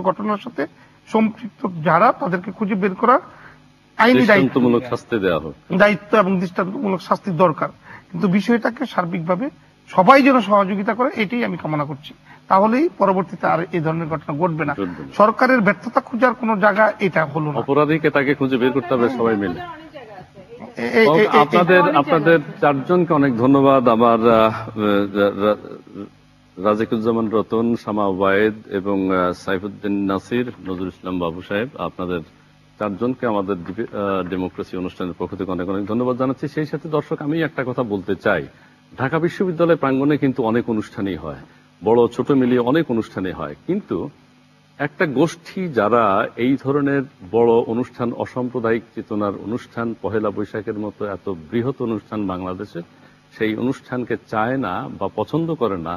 ঘটনার সাথে সম্পৃক্ত যারা তাদেরকে খুঁজে বের করার আইনি দৃষ্টান্তমূলক শাস্তি দেওয়া হোক, দায়িত্ব এবং দৃষ্টান্তমূলক শাস্তির দরকার। কিন্তু বিষয়টাকে সার্বিকভাবে সবাই যেন সহযোগিতা করে এটাই আমি কামনা করছি, তাহলেই পরবর্তীতে আর এই ধরনের ঘটনা ঘটবে না। সরকারের ব্যর্থতা খোঁজার কোন জায়গা এটা হলো না, অপরাধীকে তাকে খুঁজে বের করতে হবে সবাই মিলে। আপনাদের চারজনকে অনেক ধন্যবাদ। আমার রাজিকুজ্জামান রতন, শামা ওবায়েদ এবং সাইফুদ্দিন নাসির, নজরুল ইসলাম বাবু সাহেব, আপনাদের চারজনকে আমাদের ডেমোক্রেসি অনুষ্ঠানের পক্ষ থেকে অনেক অনেক ধন্যবাদ জানাচ্ছি। সেই সাথে দর্শক, আমি একটা কথা বলতে চাই, ঢাকা বিশ্ববিদ্যালয় প্রাঙ্গণে কিন্তু অনেক অনুষ্ঠানই হয়, বড় ছোট মিলিয়ে অনেক অনুষ্ঠানই হয়, কিন্তু একটা গোষ্ঠী যারা এই ধরনের বড় অনুষ্ঠান, অসাম্প্রদায়িক চেতনার অনুষ্ঠান, পহেলা বৈশাখের মতো এত বৃহৎ অনুষ্ঠান বাংলাদেশে, সেই অনুষ্ঠানকে চায় না বা পছন্দ করে না,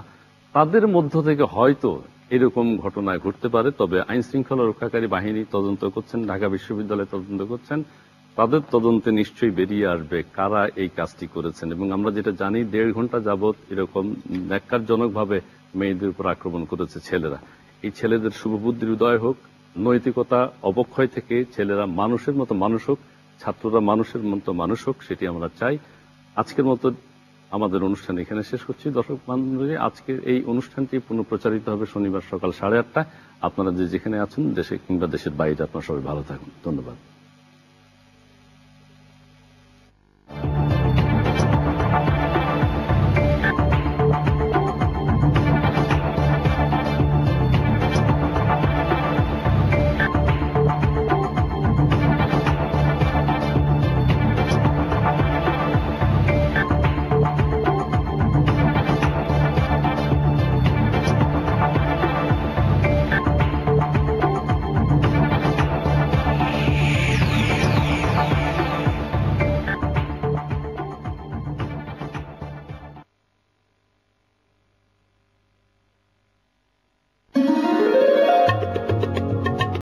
তাদের মধ্য থেকে হয়তো এরকম ঘটনা ঘটতে পারে। তবে আইন শৃঙ্খলা রক্ষাকারী বাহিনী তদন্ত করছেন, ঢাকা বিশ্ববিদ্যালয় তদন্ত করছেন, তাদের তদন্তে নিশ্চয়ই বেরিয়ে আসবে কারা এই কাজটি করেছেন। এবং আমরা যেটা জানি, 1.5 ঘন্টা যাবৎ এরকম ন্যাক্কারজনকভাবে মেয়েদের উপর আক্রমণ করেছে ছেলেরা। এই ছেলেদের শুভবুদ্ধির উদয় হোক, নৈতিকতা অবক্ষয় থেকে ছেলেরা মানুষের মতো মানুষ হোক, ছাত্ররা মানুষের মতো মানুষ হোক, সেটি আমরা চাই। আজকের মতো আমাদের অনুষ্ঠান এখানে শেষ করছি। দর্শক বান্ধবী, আজকের এই অনুষ্ঠানটি পুনঃপ্রচারিত হবে শনিবার সকাল 8:30টায়। আপনারা যে যেখানে আছেন, দেশে কিংবা দেশের বাইরে, আপনারা সবাই ভালো থাকুন। ধন্যবাদ।